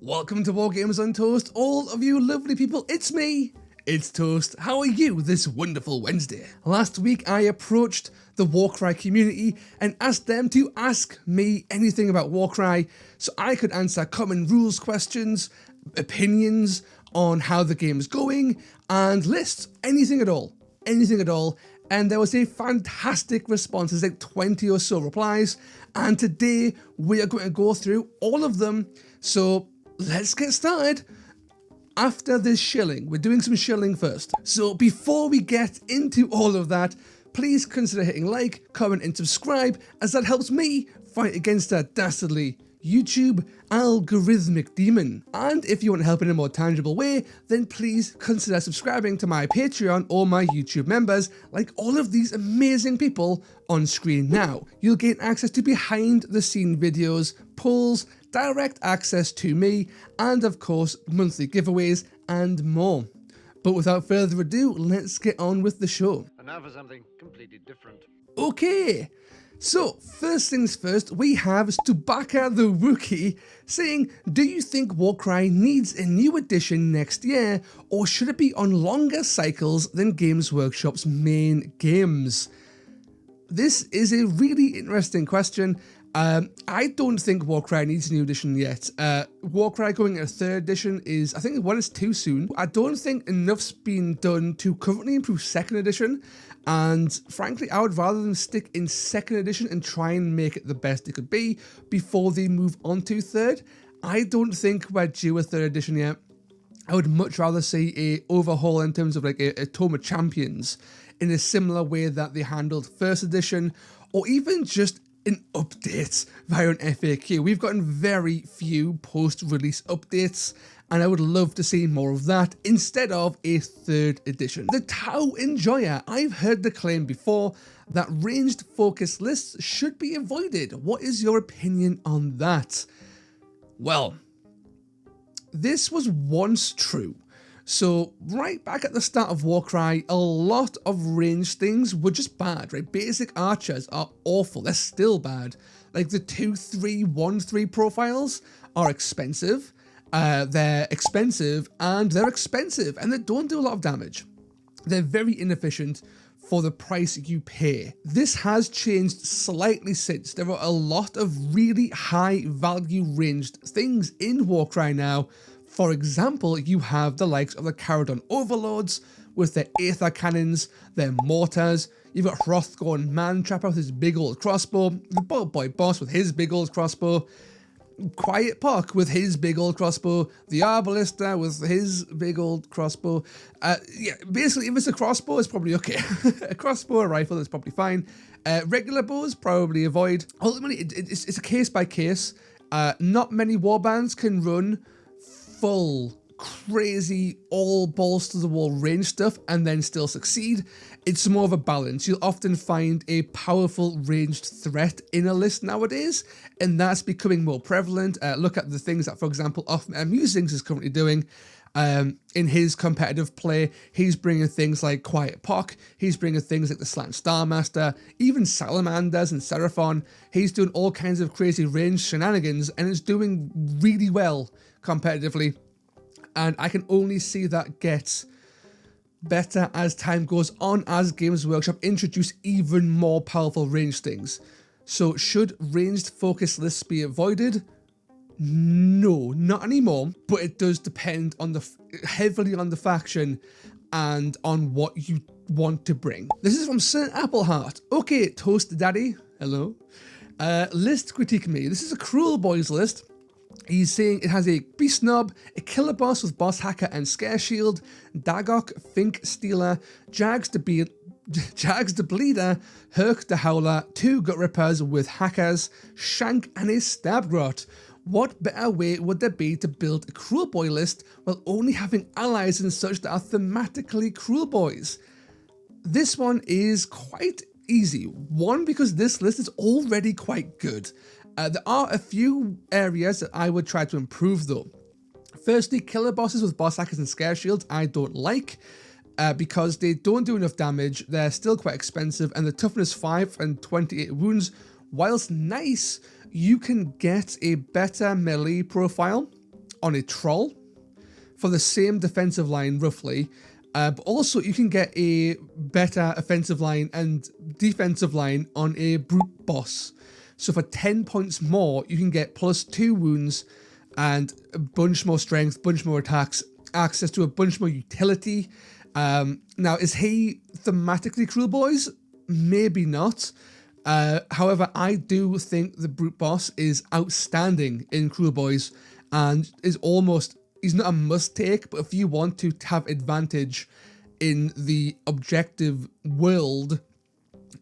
Welcome to War Games on Toast, all of you lovely people. It's me, it's Toast. How are you this wonderful Wednesday? Last week I approached the Warcry community and asked them to ask me anything about Warcry so I could answer common rules questions, opinions on how the game's going, and lists, anything at all. And there was a fantastic response. There's like 20 or so replies, and today we are going to go through all of them. So let's get started. After this shilling, we're doing some shilling first. So before we get into all of that, please consider hitting like, comment and subscribe, as that helps me fight against that dastardly YouTube algorithmic demon. And if you want to help in a more tangible way, then please consider subscribing to my Patreon or my YouTube members, like all of these amazing people on screen now. You'll gain access to behind the scene videos, polls, direct access to me, and of course monthly giveaways and more. But without further ado, let's get on with the show. And now for something completely different. Okay. So, first things first, we have Stubaka the Rookie saying, do you think Warcry needs a new edition next year, or should it be on longer cycles than Games Workshop's main games? This is a really interesting question. I don't think Warcry needs a new edition yet. Warcry going a third edition is, I think one is too soon. I don't think enough's been done to currently improve second edition. And frankly, I would rather them stick in second edition and try and make it the best it could be before they move on to third. I don't think we're due a third edition yet. I would much rather see a overhaul in terms of like a Tome of Champions in a similar way that they handled first edition, or even just an update via an FAQ. We've gotten very few post-release updates, and I would love to see more of that instead of a third edition. The Tau Enjoyer. I've heard the claim before that ranged focus lists should be avoided. What is your opinion on that? Well, this was once true. So right back at the start of Warcry, a lot of ranged things were just bad, right? Basic archers are awful. They're still bad. Like the 2-3-1-3 profiles are expensive. They're expensive, and they don't do a lot of damage. They're very inefficient for the price you pay. This has changed slightly since. There are a lot of really high value ranged things in Warcry now. For example, you have the likes of the Caradon Overlords with their Aether Cannons, their Mortars. You've got Hrothgorn Mantrapper with his big old crossbow, the Bolt Boy Boss with his big old crossbow, Quiet Puck with his big old crossbow, the Arbalista with his big old crossbow. Yeah, basically, if it's a crossbow, it's probably okay. A crossbow or rifle is probably fine. Regular bows, probably avoid. Ultimately, it's a case by case. Not many warbands can run full, crazy, all balls to the wall range stuff and then still succeed. It's more of a balance. You'll often find a powerful ranged threat in a list nowadays, and that's becoming more prevalent. Look at the things that, for example, Off-Meta Musings is currently doing. In his competitive play, he's bringing things like Quiet Puck, he's bringing things like the Slant Starmaster, even Salamanders and Seraphon. He's doing all kinds of crazy ranged shenanigans, and it's doing really well competitively, and I can only see that get better as time goes on, as Games Workshop introduce even more powerful ranged things. So should ranged focus lists be avoided? No, not anymore, but it does depend on heavily on the faction and on what you want to bring. This is from Sir Appleheart. Okay, Toast Daddy, hello. List critique me. This is a Cruel Boys list. He's saying it has a Beast Knob, a Killer Boss with Boss Hacker and Scare Shield, Dagok, Fink Stealer, Jags the Bleeder, Herc the Howler, 2 Gut Rippers with Hackers, Shank and a Stabgrot. What better way would there be to build a Cruel Boy list while only having allies and such that are thematically Cruel Boys? This one is quite easy. One, because this list is already quite good. There are a few areas that I would try to improve though. Firstly, killer bosses with boss hackers and scare shields I don't like because they don't do enough damage, they're still quite expensive, and the toughness 5 and 28 wounds, whilst nice, you can get a better melee profile on a troll for the same defensive line roughly, but also you can get a better offensive line and defensive line on a brute boss. So for 10 points more, you can get +2 wounds and a bunch more strength, bunch more attacks, access to a bunch more utility. Now, is he thematically cruel, boys? Maybe not. However, I do think the brute boss is outstanding in Cruel Boys and is almost, he's not a must take, but if you want to have advantage in the objective world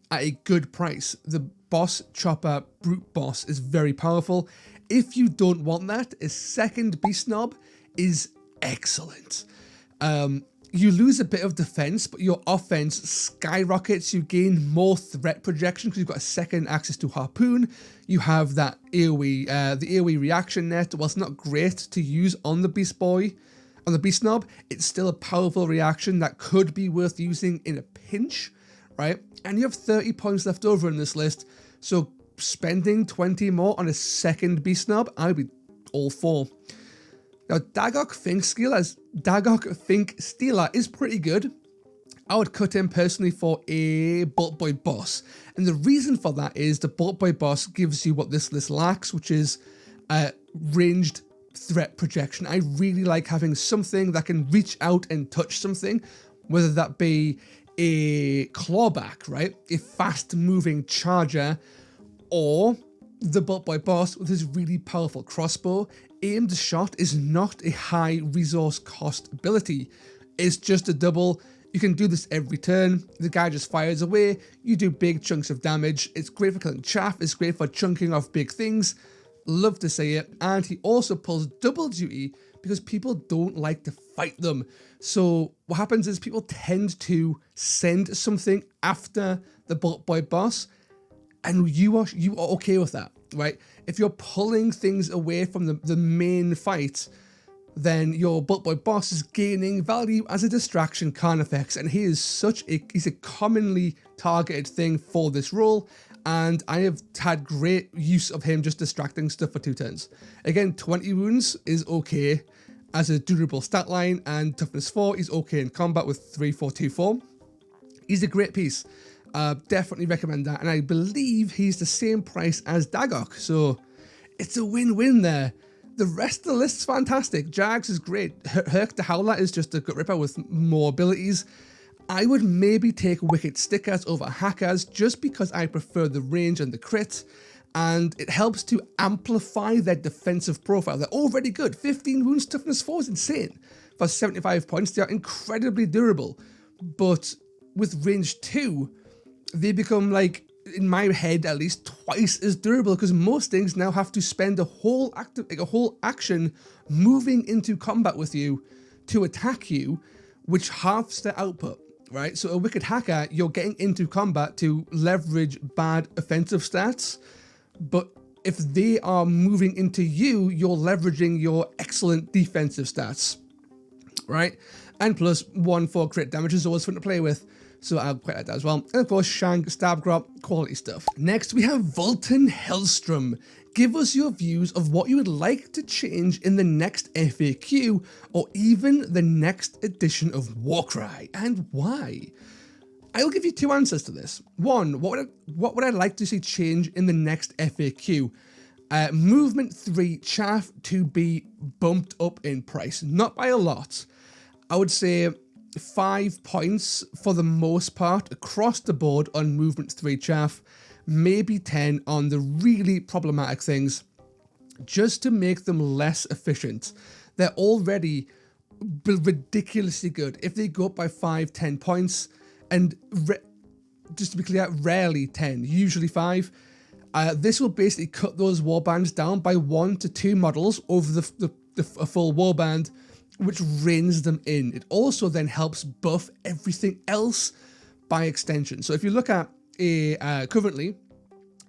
at a good price, the boss chopper brute boss is very powerful. If you don't want that, a second beast knob is excellent. You lose a bit of defense, but your offense skyrockets. You gain more threat projection because you've got a second access to harpoon. You have that AoE, the AoE reaction net. Whilst not great to use on the beast boy, on the beast knob, it's still a powerful reaction that could be worth using in a pinch, right? And you have 30 points left over in this list, so spending 20 more on a second beast knob, I'd be all for. Now, Dagok Fink Stealer is pretty good. I would cut him personally for a Bolt Boy boss. And the reason for that is the Bolt Boy boss gives you what this list lacks, which is ranged threat projection. I really like having something that can reach out and touch something, whether that be a clawback, right? A fast moving charger, or the Bolt Boy boss with his really powerful crossbow. Aimed shot is not a high resource cost ability. It's just a double. You can do this every turn. The guy just fires away. You do big chunks of damage. It's great for killing chaff. It's great for chunking off big things. Love to see it. And he also pulls double duty because people don't like to fight them. So what happens is people tend to send something after the Bolt Boy boss, and you are okay with that, right? If you're pulling things away from the main fight, then your Bolt Boy boss is gaining value as a distraction carnifex, and he's a commonly targeted thing for this role, and I have had great use of him just distracting stuff for 2 turns. Again, 20 wounds is okay as a durable stat line, and toughness 4 is okay in combat with 3-4-2-4. He's a great piece. Definitely recommend that, and I believe he's the same price as Dagok, so it's a win-win there. The rest of the list's fantastic. Jags is great. Herc the Howler is just a gut ripper with more abilities. I would maybe take Wicked Stickers over Hackers just because I prefer the range and the crit, and it helps to amplify their defensive profile. They're already good. 15 wounds, toughness 4 is insane. For 75 points, they are incredibly durable, but with range 2, they become, like, in my head at least, twice as durable, because most things now have to spend a whole action moving into combat with you to attack you, which halves their output, right? So a Wicked Hacker, you're getting into combat to leverage bad offensive stats, but if they are moving into you, you're leveraging your excellent defensive stats, right? And plus 1 for crit damage is always fun to play with. So I'll quite like that as well. And of course, Shank, Stab Grop, quality stuff. Next, we have Volon Hellstrom. Give us your views of what you would like to change in the next FAQ, or even the next edition of Warcry, and why. I'll give you 2 answers to this. 1, what would I like to see change in the next FAQ? Movement 3 chaff to be bumped up in price. Not by a lot. I would say 5 points for the most part across the board on movement 3 chaff, maybe 10 on the really problematic things, just to make them less efficient. They're already ridiculously good. If they go up by 5-10 points, and just to be clear, rarely 10, usually 5, this will basically cut those warbands down by 1 to 2 models over a full warband, which reins them in. It also then helps buff everything else by extension. So if you look at currently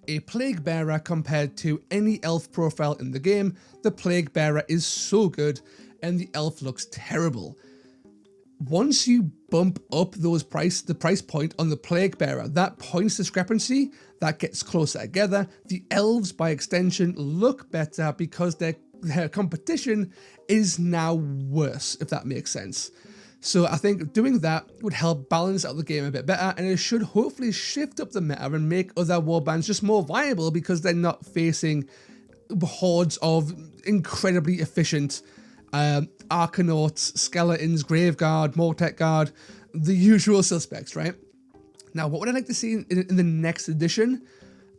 a Plague Bearer compared to any elf profile in the game, the Plague Bearer is so good and the elf looks terrible. Once you bump up the price point on the Plague Bearer, that points discrepancy, that gets closer together. The elves, by extension, look better because they're their competition is now worse, if that makes sense. So I think doing that would help balance out the game a bit better, and it should hopefully shift up the meta and make other warbands just more viable because they're not facing hordes of incredibly efficient Arcanauts, Skeletons, Graveguard, Mortek Guard, the usual suspects, right? Now, what would I like to see in the next edition?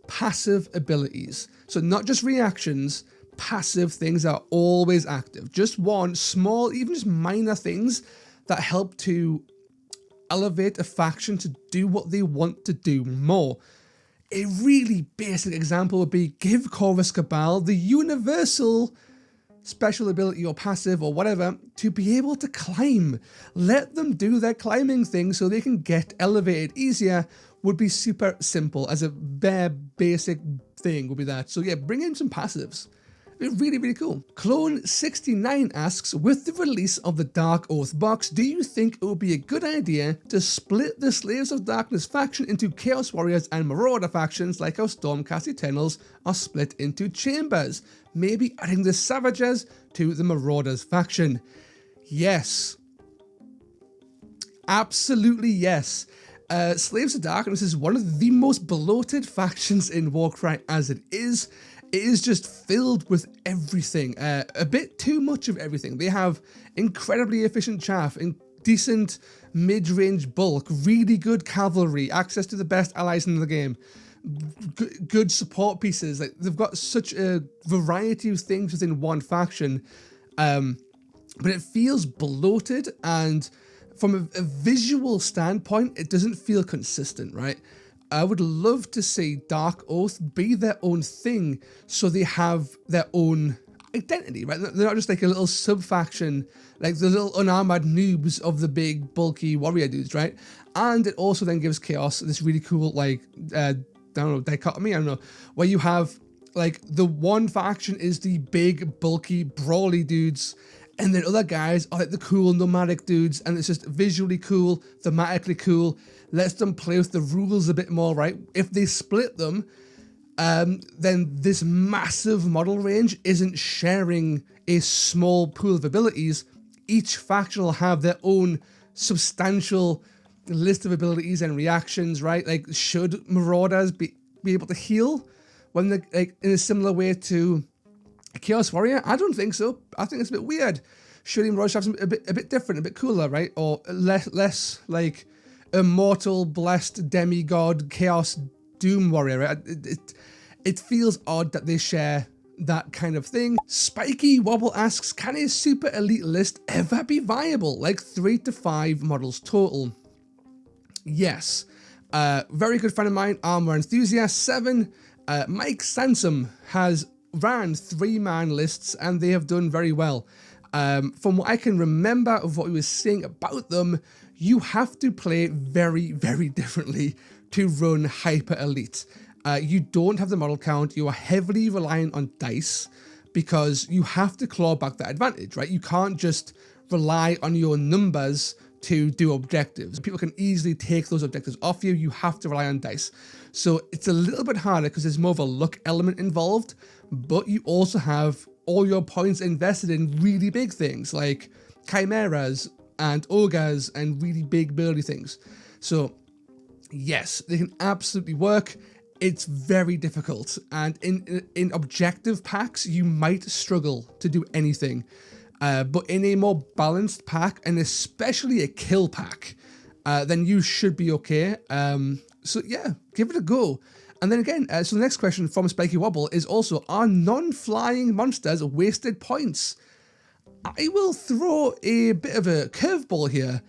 Passive abilities. So not just reactions, passive things that are always active. Just one small, even just minor things that help to elevate a faction to do what they want to do more. A really basic example would be give Chorus Cabal the universal special ability or passive or whatever to be able to climb. Let them do their climbing thing so they can get elevated easier. Would be super simple as a bare basic thing would be that. So yeah, bring in some passives. Really, really cool. Clone69 asks, with the release of the Dark Oath box, do you think it would be a good idea to split the Slaves of Darkness faction into Chaos Warriors and Marauder factions like how Stormcast Eternals are split into chambers? Maybe adding the Savages to the Marauders faction. Yes. Absolutely yes. Slaves of Darkness is one of the most bloated factions in Warcry as it is. It is just filled with everything, a bit too much of everything. They have incredibly efficient chaff, decent mid-range bulk, really good cavalry, access to the best allies in the game, good support pieces. Like, they've got such a variety of things within one faction, but it feels bloated, and from a visual standpoint, it doesn't feel consistent, right? I would love to see Dark Oath be their own thing so they have their own identity, right? They're not just like a little sub-faction, like the little unarmored noobs of the big, bulky warrior dudes, right? And it also then gives Chaos this really cool, like, I don't know, dichotomy, I don't know, where you have, like, the one faction is the big, bulky, brawly dudes, and then other guys are like the cool nomadic dudes, and it's just visually cool, thematically cool, lets them play with the rules a bit more, right? If they split them, then this massive model range isn't sharing a small pool of abilities. Each faction will have their own substantial list of abilities and reactions, right? Like, should Marauders be able to heal when they're, like, in a similar way to Chaos Warrior? I don't think so. I think it's a bit weird. Should Marauders have something a bit different, a bit cooler, right? Or less like immortal, blessed demigod, chaos, doom warrior, right? It feels odd that they share that kind of thing. Spiky Wobble asks, can a super elite list ever be viable? Like 3 to 5 models total? Yes. Very good friend of mine, Armor Enthusiast 7, Mike Sansom, has ran 3-man lists and they have done very well. From what I can remember of what he was saying about them, you have to play very, very differently to run Hyper Elite. You don't have the model count, you are heavily reliant on dice because you have to claw back that advantage, right? You can't just rely on your numbers to do objectives. People can easily take those objectives off you, you have to rely on dice. So it's a little bit harder because there's more of a luck element involved, but you also have all your points invested in really big things like chimeras and ogres and really big burly things. So yes, they can absolutely work. It's very difficult, and in objective packs you might struggle to do anything, but in a more balanced pack, and especially a kill pack, then you should be okay. So yeah, give it a go. And then again, so the next question from Spiky Wobble is also, are non-flying monsters wasted points? I will throw a bit of a curveball here.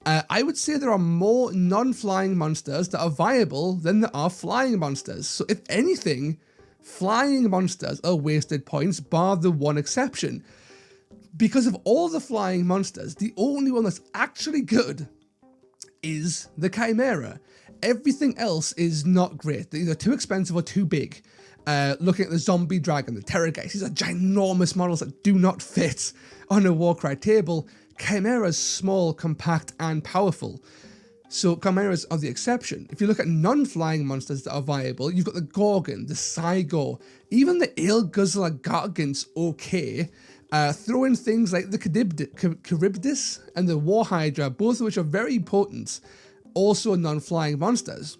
I would say there are more non-flying monsters that are viable than there are flying monsters. So if anything, flying monsters are wasted points, bar the one exception. Because of all the flying monsters, the only one that's actually good is the Chimera. Everything else is not great. They're either too expensive or too big. Looking at the Zombie Dragon, the Terrorgeist, these are ginormous models that do not fit on a Warcry table. Chimera's small, compact, and powerful. So chimeras are the exception. If you look at non-flying monsters that are viable, you've got the Gorgon, the Cygor, even the Ale-Guzzler Gargant's okay. Throw in things like the Charybdis and the War Hydra, both of which are very potent, also non-flying monsters.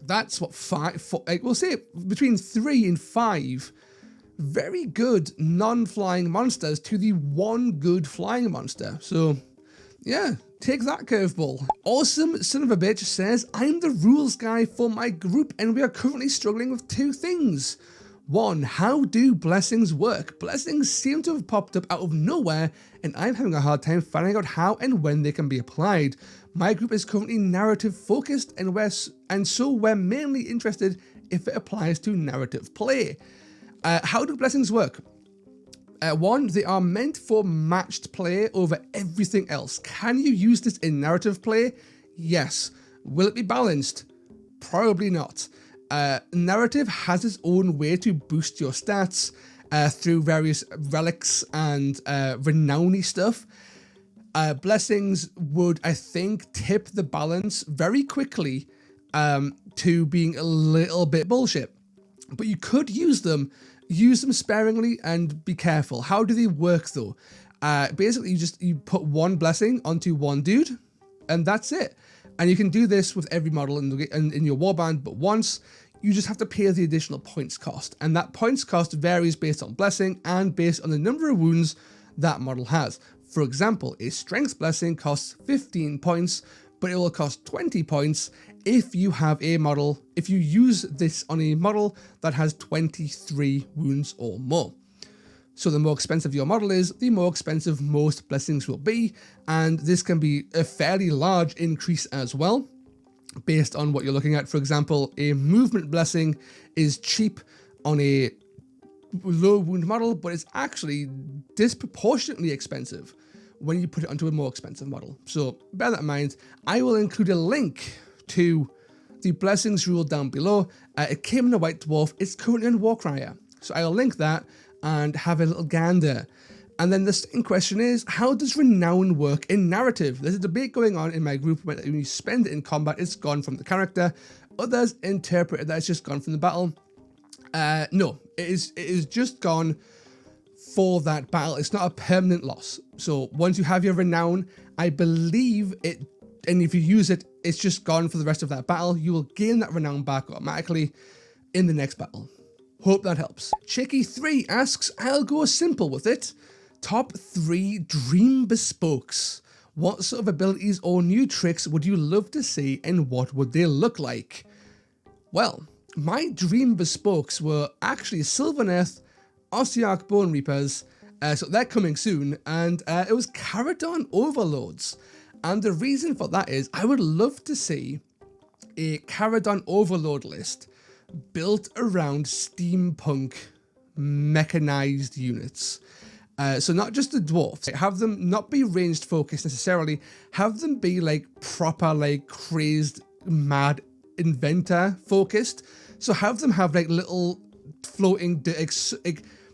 That's what we'll say between 3 and 5 very good non-flying monsters to the one good flying monster. So yeah, take that, curveball. Awesome son of a bitch says, I'm the rules guy for my group and we are currently struggling with 2 things. 1, how do blessings work? Blessings seem to have popped up out of nowhere and I'm having a hard time finding out how and when they can be applied. My group is currently narrative focused and so we're mainly interested if it applies to narrative play. How do blessings work? 1, they are meant for matched play over everything else. Can you use this in narrative play? Yes. Will it be balanced? Probably not. Narrative has its own way to boost your stats through various relics and renown-y stuff. Blessings would, I think, tip the balance very quickly to being a little bit bullshit. But you could use them sparingly and be careful. How do they work though? Basically you put 1 blessing onto 1 dude and that's it. And you can do this with every model in your warband, but once you just have to pay the additional points cost. And that points cost varies based on blessing and based on the number of wounds that model has. For example, a strength blessing costs 15 points, but it will cost 20 points if you use this on a model that has 23 wounds or more. So the more expensive your model is, the more expensive most blessings will be, and this can be a fairly large increase as well, based on what you're looking at. For example, a movement blessing is cheap on a low wound model, but it's actually disproportionately expensive when you put it onto a more expensive model. So bear that in mind. I will include a link to the blessings rule down below. It came in a white dwarf. It's currently on Warcry, so I'll link that and have a little gander. And then the second question is, how does renown work in narrative? There's a debate going on in my group when you spend it in combat, it's gone from the character. Others interpret that it's just gone from the battle. No, it is just gone for that battle. It's not a permanent loss. So once you have your renown, I believe it, and if you use it, it's just gone for the rest of that battle. You will gain that renown back automatically in the next battle. Hope that helps. Chicky3 asks, I'll go simple with it. Top 3 dream bespokes. What sort of abilities or new tricks would you love to see and what would they look like? Well, my dream bespokes were actually Sylvaneth, Ossiarch Bone Reapers, so they're coming soon, and it was Caradon Overlords. And the reason for that is I would love to see a Caradon Overlord list built around steampunk mechanized units. So not just the dwarfs, have them not be ranged focused necessarily, have them be like proper like crazed mad inventor focused. So have them have like little floating,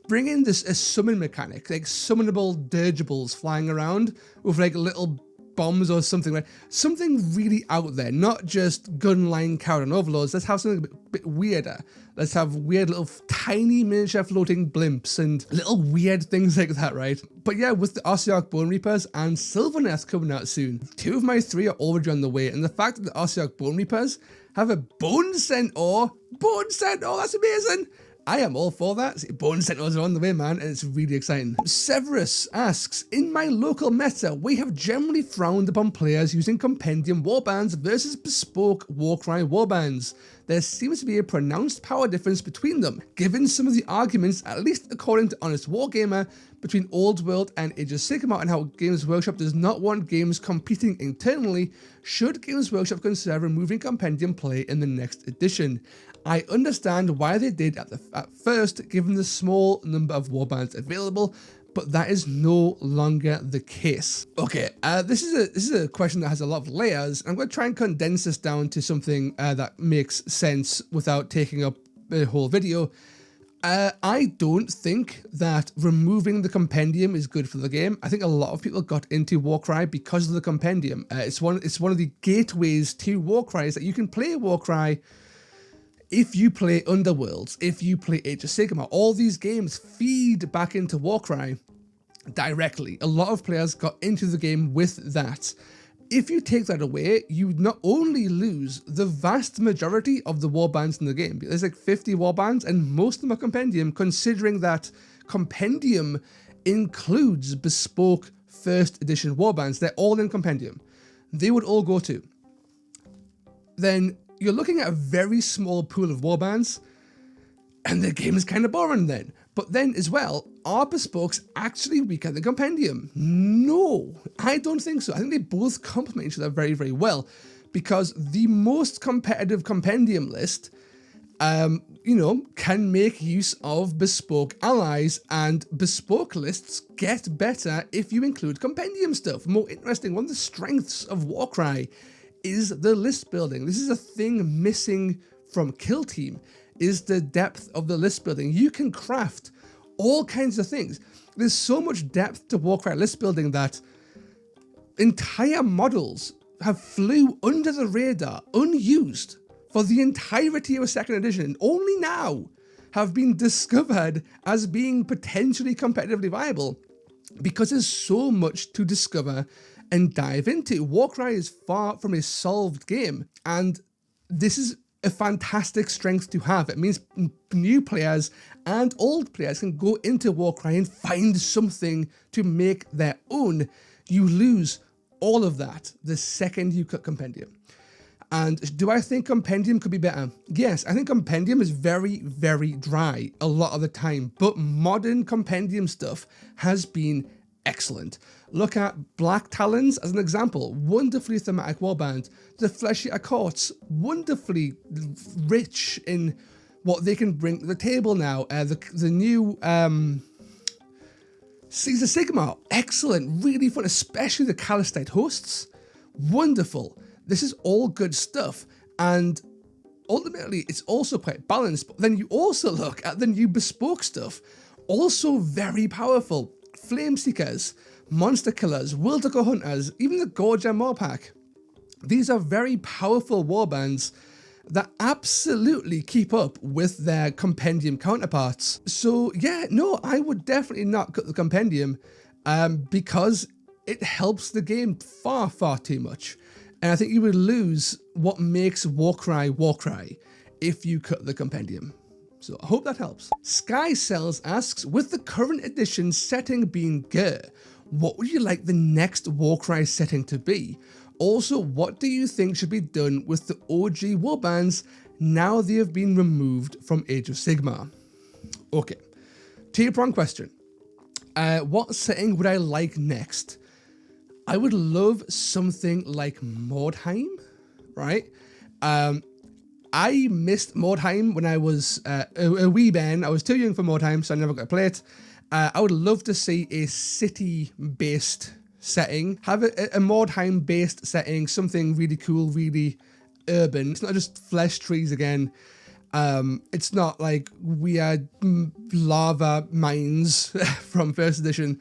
bring in this a summon mechanic, like summonable dirigibles flying around with like little bombs or something, like something really out there, not just gunline Caradon Overlords. Let's have something a bit weirder. Let's have weird little tiny miniature floating blimps and little weird things like that, right? But yeah, with the Ossiarch Bone Reapers and Sylvaneth coming out soon, 2 of my 3 are already on the way, and the fact that the Ossiarch Bone Reapers have a Bone Centaur, that's amazing! I am all for that. Bone Centaurs are on the way, man, and it's really exciting. Severus asks, in my local meta, we have generally frowned upon players using Compendium warbands versus Bespoke Warcry warbands. There seems to be a pronounced power difference between them. Given some of the arguments, at least according to Honest Wargamer, between Old World and Age of Sigmar and how Games Workshop does not want games competing internally, should Games Workshop consider removing Compendium play in the next edition? I understand why they did at first, given the small number of warbands available, but that is no longer the case. Okay, this is a question that has a lot of layers. I'm going to try and condense this down to something that makes sense without taking up a whole video. I don't think that removing the Compendium is good for the game. I think a lot of people got into Warcry because of the Compendium. It's one of the gateways to Warcry, is that you can play Warcry if you play Underworlds, if you play Age of Sigmar. All these games feed back into Warcry directly. A lot of players got into the game with that. If you take that away, you not only lose the vast majority of the warbands in the game. There's like 50 warbands, and most of them are Compendium, considering that Compendium includes Bespoke 1st edition warbands. They're all in Compendium. They would all go to. Then you're looking at a very small pool of warbands, and the game is kind of boring then. But then as well, are Bespokes actually weaker than Compendium? No, I don't think so. I think they both complement each other very, very well, because the most competitive Compendium list, can make use of Bespoke allies, and Bespoke lists get better if you include Compendium stuff. More interesting, one of the strengths of Warcry is the list building. This is a thing missing from Kill Team, is the depth of the list building. You can craft all kinds of things. There's so much depth to Warcry list building that entire models have flew under the radar, unused, for the entirety of a 2nd edition, and only now have been discovered as being potentially competitively viable, because there's so much to discover and dive into. Warcry is far from a solved game, and this is a fantastic strength to have. It means new players and old players can go into Warcry and find something to make their own. You lose all of that the second you cut Compendium. And do I think Compendium could be better? Yes, I think Compendium is very, very dry a lot of the time, but modern Compendium stuff has been excellent. Look at Black Talons as an example. Wonderfully thematic warband. The Fleshy Accords, wonderfully rich in what they can bring to the table now. The new Caesar Sigmar, excellent, really fun, especially the Calistite hosts. Wonderful. This is all good stuff, and ultimately it's also quite balanced. But then you also look at the new Bespoke stuff, also very powerful. Flame Seekers, Monster Killers, Wildecker Hunters, even the Gorgia Morpack. These are very powerful warbands that absolutely keep up with their Compendium counterparts. So yeah, no, I would definitely not cut the Compendium because it helps the game far, far too much. And I think you would lose what makes Warcry Warcry if you cut the Compendium. So I hope that helps. Sky Cells asks, with the current edition setting being Ger, what would you like the next Warcry setting to be? Also, what do you think should be done with the OG warbands now they have been removed from Age of Sigmar? Okay, two-pronged question. What setting would I like next? I would love something like Mordheim, right? I missed Mordheim when I was a wee ben. I was too young for Mordheim, so I never got to play it. I would love to see a city-based setting. Have a Mordheim-based setting, something really cool, really urban. It's not just flesh trees again. It's not like weird lava mines from 1st edition.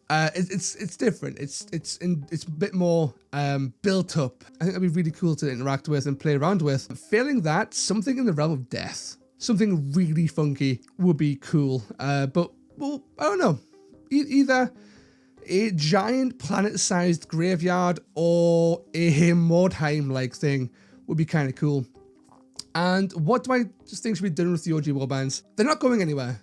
It's different. It's a bit more built up. I think that'd be really cool to interact with and play around with. Failing that, something in the realm of death, something really funky would be cool. But well, I don't know. Either a giant planet-sized graveyard or a Mordheim-like thing would be kind of cool. And what do I just think should be done with the OG warbands? They're not going anywhere.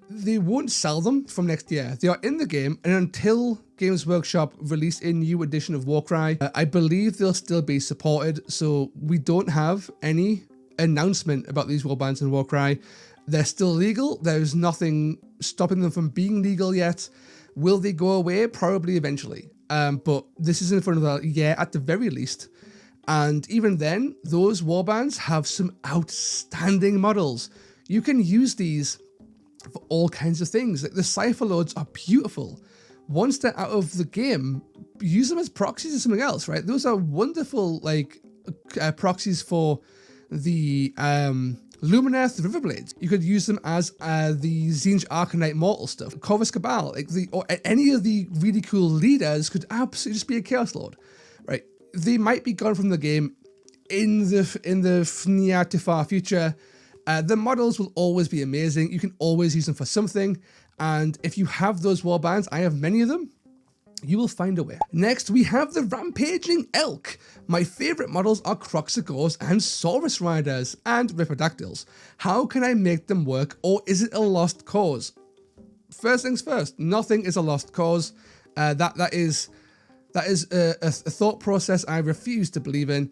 They won't sell them from next year. They are in the game, and until Games Workshop release a new edition of Warcry, I believe they'll still be supported. So we don't have any announcement about these warbands in Warcry. They're still legal. There's nothing stopping them from being legal yet. Will they go away? Probably eventually. But this is in front of a year at the very least. And even then, those warbands have some outstanding models. You can use these for all kinds of things. Like the Cipher Lords are beautiful. Once they're out of the game, use them as proxies or something else, right? Those are wonderful, like, proxies for the Lumineth Riverblades, you could use them as the Zinj Arcanite Mortal stuff. Corvus Cabal, like or any of the really cool leaders could absolutely just be a Chaos Lord, right? They might be gone from the game in the near to far future. The models will always be amazing. You can always use them for something. And if you have those warbands, I have many of them, you will find a way. Next, we have the Rampaging Elk. My favorite models are Croxagores and Saurus Riders and Ripperdactyls. How can I make them work, or is it a lost cause? First things first, nothing is a lost cause. That is a thought process I refuse to believe in.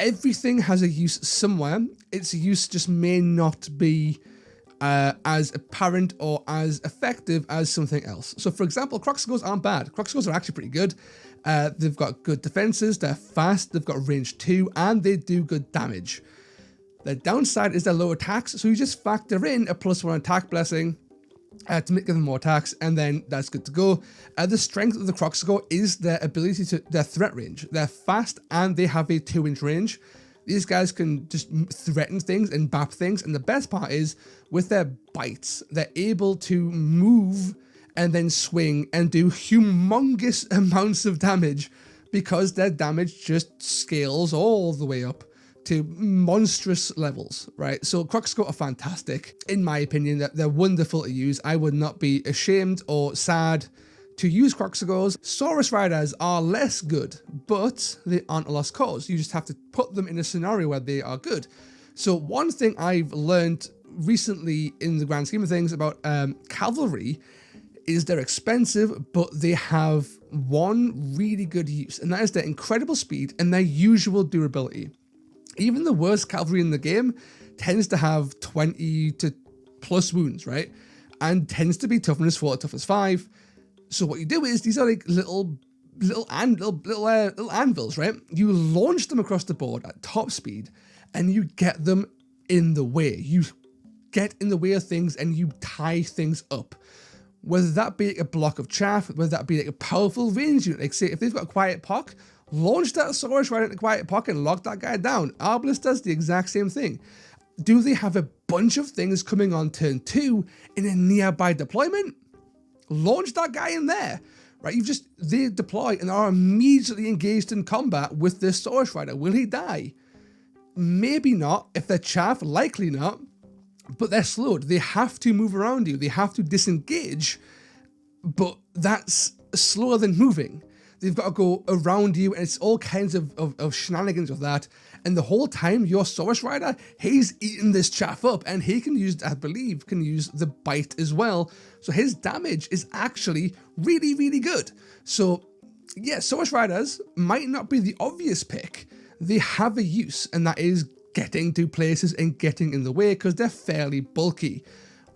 Everything has a use somewhere. Its use just may not be as apparent or as effective as something else. So for example, Croxagores aren't bad. Croxagores are actually pretty good. They've got good defenses, they're fast, they've got range 2, and they do good damage. The downside is their low attacks, so you just factor in a +1 attack blessing to give them more attacks, and then that's good to go. The strength of the Croxagore is their ability to, their threat range. They're fast and they have a 2-inch range. These guys can just threaten things and bap things, and the best part is, with their bites, they're able to move and then swing and do humongous amounts of damage because their damage just scales all the way up to monstrous levels, right? So Croxagore are fantastic. In my opinion, they're wonderful to use. I would not be ashamed or sad to use Croxagores. Saurus Riders are less good, but they aren't a lost cause. You just have to put them in a scenario where they are good. So one thing I've learned recently in the grand scheme of things about cavalry is they're expensive, but they have one really good use, and that is their incredible speed and their usual durability. Even the worst cavalry in the game tends to have 20 to plus wounds, right? And tends to be toughness 4 to toughness 5. So what you do is, these are like little anvils, right? You launch them across the board at top speed, and you get them in the way. You get in the way of things, and you tie things up. Whether that be like a block of chaff, whether that be like a powerful range unit, like say if they've got a quiet pock, launch that Saurus right into the quiet pock and lock that guy down. Arbalest does the exact same thing. Do they have a bunch of things coming on turn 2 in a nearby deployment? Launch that guy in there, right? They deploy and are immediately engaged in combat with this Saurus Rider. Will he die? Maybe not. If they're chaff, likely not. But they're slowed. They have to move around you. They have to disengage, but that's slower than moving. They've got to go around you, and it's all kinds of shenanigans with that. And the whole time, your Saurus Rider, he's eating this chaff up, and he can use, I believe, the bite as well. So his damage is actually really, really good. So yeah, Saurus Riders might not be the obvious pick. They have a use, and that is getting to places and getting in the way because they're fairly bulky.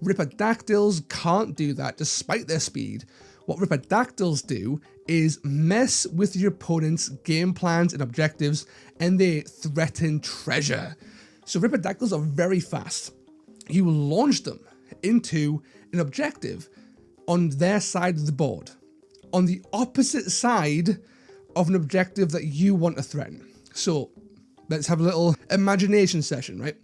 Ripperdactyls can't do that despite their speed. What Ripperdactyls do is mess with your opponent's game plans and objectives, and they threaten treasure. So Ripperdactyls are very fast. You launch them into an objective on their side of the board, on the opposite side of an objective that you want to threaten. So let's have a little imagination session, right?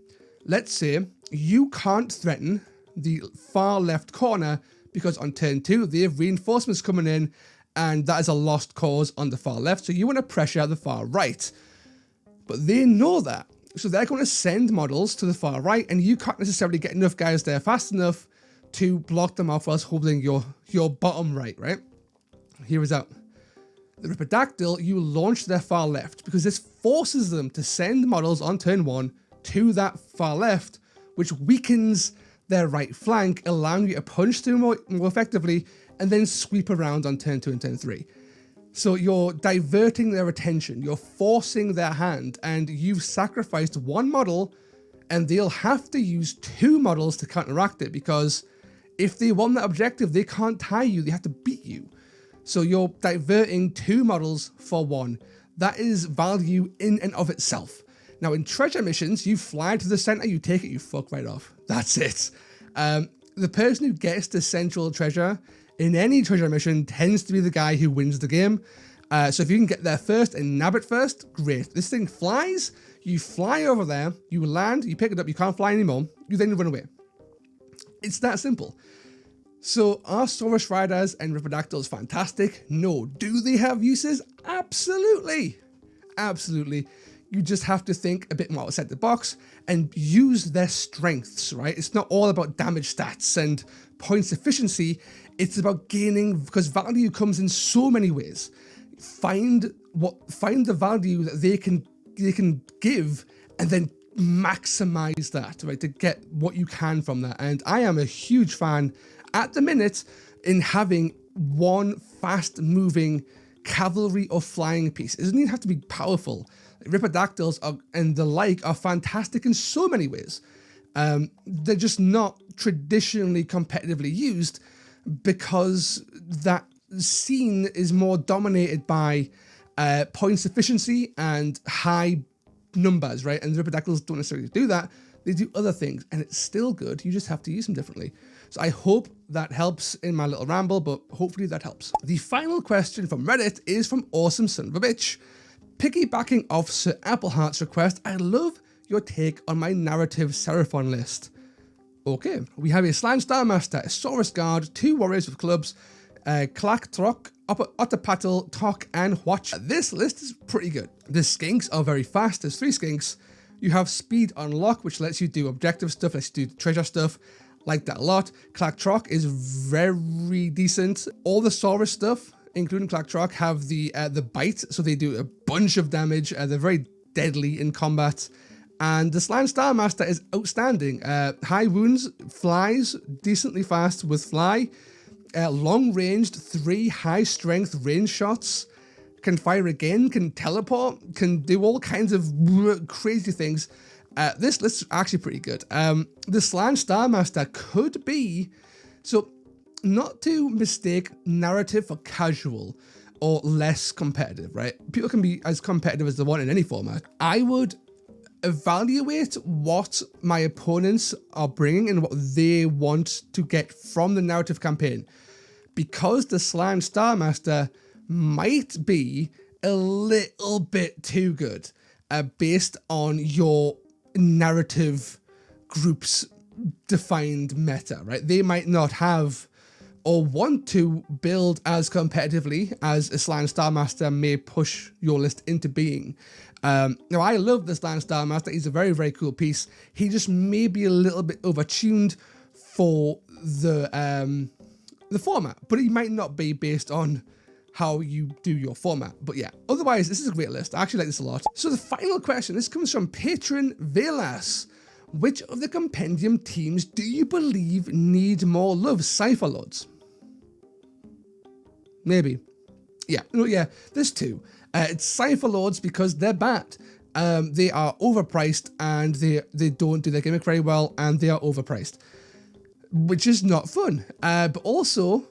Let's say you can't threaten the far left corner because on turn 2, they have reinforcements coming in, and that is a lost cause on the far left, so you want to pressure the far right. But they know that, so they're going to send models to the far right, and you can't necessarily get enough guys there fast enough to block them off whilst holding your bottom right? Here is out. The Ripperdactyl, you launch their far left, because this forces them to send models on turn 1 to that far left, which weakens their right flank, allowing you to punch through more effectively and then sweep around on turn 2 and turn 3. So you're diverting their attention, you're forcing their hand, and you've sacrificed one model, and they'll have to use 2 models to counteract it, because if they won that objective, they can't tie you, they have to beat you. So you're diverting 2 models for 1. That is value in and of itself. Now in treasure missions, you fly to the center, you take it, you fuck right off. That's it. The person who gets the central treasure in any treasure mission tends to be the guy who wins the game. So if you can get there first and nab it first, great. This thing flies, You fly over there, you land, you pick it up, you can't fly anymore, you then run away. It's that simple. So are Saurus Riders and Ripperdactyls fantastic? No. Do they have uses? Absolutely. Absolutely. You just have to think a bit more outside the box and use their strengths, right? It's not all about damage stats and points efficiency. It's about gaining, because value comes in so many ways. Find the value that they can give, and then maximize that, right, to get what you can from that. And I am a huge fan at the minute in having one fast moving cavalry or flying piece. It doesn't even have to be powerful. Ripperdactyls and the like are fantastic in so many ways. They're just not traditionally competitively used because that scene is more dominated by points efficiency and high numbers, right? And the Ripperdactyls don't necessarily do that. They do other things, and it's still good. You just have to use them differently. So I hope that helps in my little ramble, but hopefully that helps. The final question from Reddit is from Awesome Son of a Bitch. Piggybacking off Sir Appleheart's request, I love your take on my narrative Seraphon list. Okay, we have a Slime Star Master, a Saurus Guard, 2 Warriors with Clubs, Clack Trock, Otterpaddle, Tok, and Watch. This list is pretty good. The skinks are very fast. There's 3 skinks. You have Speed Unlock, which lets you do objective stuff, lets you do treasure stuff. Like that a lot. Clack Trock is very decent. All the Saurus stuff, including Clack Trock, have the bite, so they do a bunch of damage. They're very deadly in combat. And the Slime Star Master is outstanding. High wounds, flies decently fast with fly. Long ranged, 3 high strength range shots. Can fire again, can teleport, can do all kinds of crazy things. This list is actually pretty good. The Slime Star Master could be, so not to mistake narrative for casual or less competitive, right? People can be as competitive as they want in any format. I would evaluate what my opponents are bringing and what they want to get from the narrative campaign, because the Slime Star Master might be a little bit too good based on your narrative group's defined meta, right? They might not have or want to build as competitively as a Slime Star Master may push your list into being. Now, I love the Slime Star Master. He's a very, very cool piece. He just may be a little bit overtuned for the format, but he might not be based on how you do your format. But yeah, otherwise, this is a great list. I actually like this a lot. So the final question, this comes from Patron Velas. Which of the Compendium teams do you believe need more love? Cipher Lords? Maybe. Yeah, no, yeah, there's 2. It's Cipher Lords because they're bad. They are overpriced and they don't do their gimmick very well, and they are overpriced, which is not fun. But also,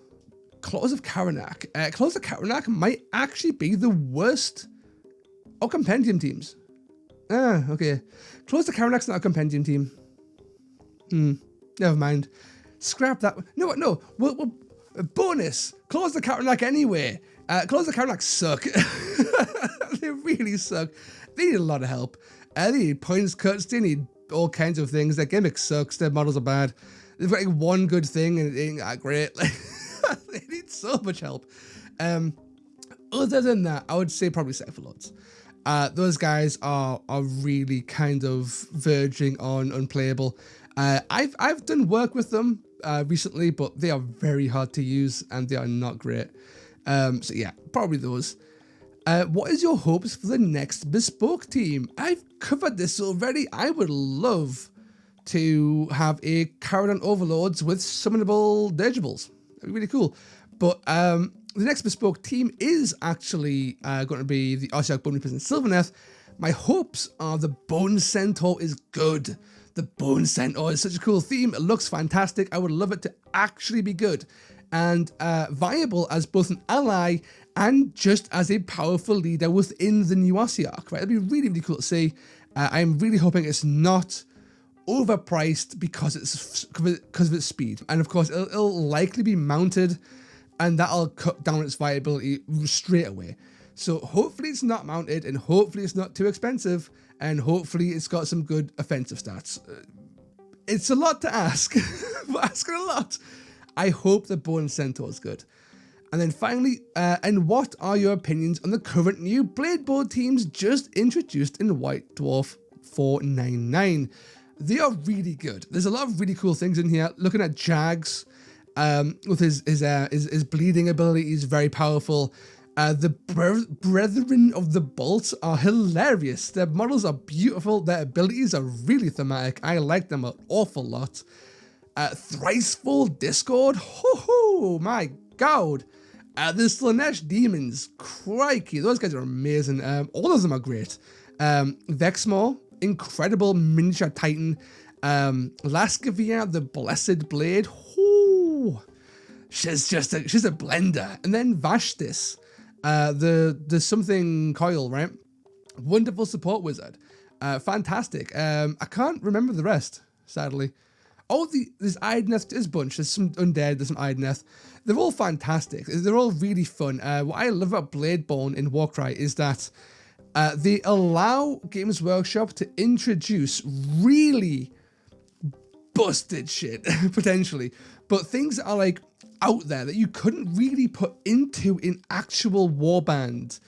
Claws of Karanak. Claws of Karanak might actually be the worst of Compendium teams. Okay. Claws of Karanak's not a Compendium team. Never mind. Scrap that. No. We'll bonus. Claws of Karanak anyway. Claws of Karanak suck. They really suck. They need a lot of help. They need points cuts. They need all kinds of things. Their gimmick sucks. Their models are bad. They've got like one good thing and it ain't that great. They need so much help. Other than that, I would say probably Cipher Lords. Those guys are really kind of verging on unplayable. I've done work with them recently, but they are very hard to use and they are not great. So yeah, probably those. What is your hopes for the next Bespoke team? I've covered this already. I would love to have a Caradon Overlords with summonable dirigibles. That'd be really cool. But the next Bespoke team is actually going to be the Ossiarch Bone Reapers and Sylvaneth. My hopes are the Bone Centaur is good. The Bone Centaur is such a cool theme. It looks fantastic. I would love it to actually be good and viable as both an ally and just as a powerful leader within the new Ossiarch, right? It'd be really, really cool to see. I'm really hoping it's not overpriced because of its speed. And of course, it'll likely be mounted and that'll cut down its viability straight away. So hopefully it's not mounted, and hopefully it's not too expensive, and hopefully it's got some good offensive stats. It's a lot to ask. We're asking a lot. I hope the Bone Centaur is good. And then finally, and what are your opinions on the current new Blade Board teams just introduced in White Dwarf 499? They are really good. There's a lot of really cool things in here. Looking at Jags, with his bleeding ability, he's very powerful. The Brethren of the Bolt are hilarious. Their models are beautiful. Their abilities are really thematic. I like them an awful lot. Thricefold Discord. Ho, my God. The Slanesh Demons. Crikey, those guys are amazing. All of them are great. Vexmore, incredible miniature titan. Lascavia, the Blessed Blade. Whoo, she's a blender. And then Vashtis, the something coil, right? Wonderful support wizard. Fantastic. I can't remember the rest, sadly. Oh, there's Idoneth, there's a bunch. There's some Undead, there's some Idoneth. They're all fantastic. They're all really fun. What I love about Bladeborn in Warcry is that they allow Games Workshop to introduce really busted shit, potentially. But things that are like out there that you couldn't really put into an actual warband.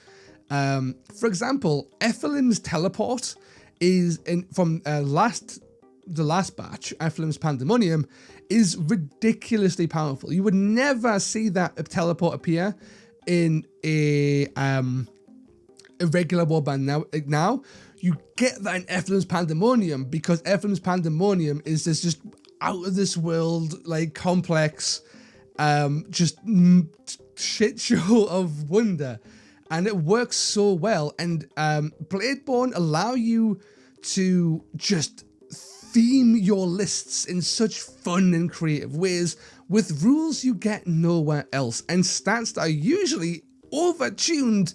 For example, Ephelim's Teleport is from the last batch, Ephelim's Pandemonium, is ridiculously powerful. You would never see that teleport appear in a regular warband. Now you get that in Ephelim's Pandemonium because Ephelim's Pandemonium is this just out of this world, like, complex, just shit show of wonder, and it works so well. And Bladeborn allow you to just theme your lists in such fun and creative ways with rules you get nowhere else and stats that are usually overtuned,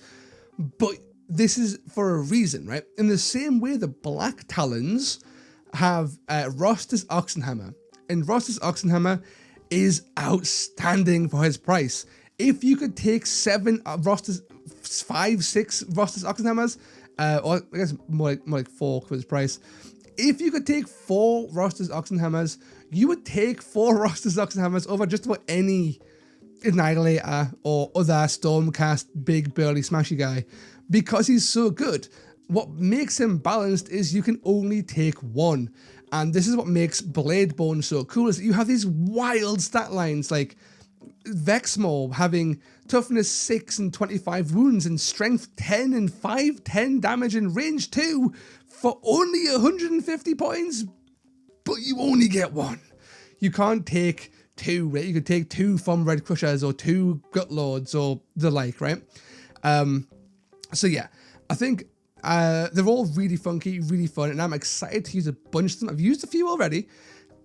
but this is for a reason, right? In the same way the Black Talons have Rostus Oxenhammer, and Rostus Oxenhammer is outstanding for his price. If you could take 6 Rostus Oxenhammers, or I guess more like 4 for his price. If you could take 4 Rostus Oxenhammers, you would take 4 Rostus Oxenhammers over just about any Annihilator or other Stormcast big burly smashy guy because he's so good. What makes him balanced is you can only take 1. And this is what makes Bladeborn so cool, is that you have these wild stat lines like Vexmore having toughness 6 and 25 wounds and strength 10 and 510 damage and range 2 for only 150 points, but you only get 1. You can't take 2, right? You could take 2 from Red Crushers or 2 Gut Lords or the like, right? So yeah, I think they're all really funky, really fun, and I'm excited to use a bunch of them. I've used a few already.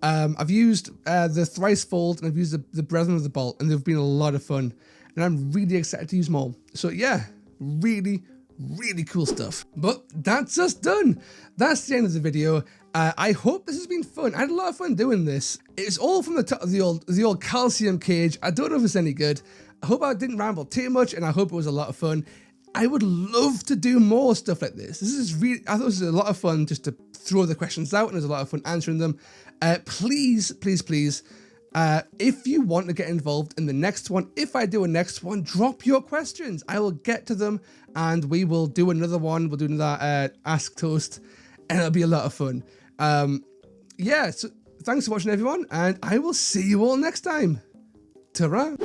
I've used the Thricefold, and I've used the Brethren of the Bolt, and they've been a lot of fun, and I'm really excited to use more. So yeah, really cool stuff. But that's us done. That's the end of the video. I hope this has been fun. I had a lot of fun doing this. It's all from the top of the old calcium cage. I don't know if it's any good. I hope I didn't ramble too much, and I hope it was a lot of fun. I would love to do more stuff like this. I thought this was a lot of fun just to throw the questions out, and there's a lot of fun answering them. Please, if you want to get involved in the next one, if I do a next one, drop your questions. I will get to them, and we will do another one. We'll do another Ask Toast, and it'll be a lot of fun. Yeah, so thanks for watching, everyone, and I will see you all next time. Ta-ra!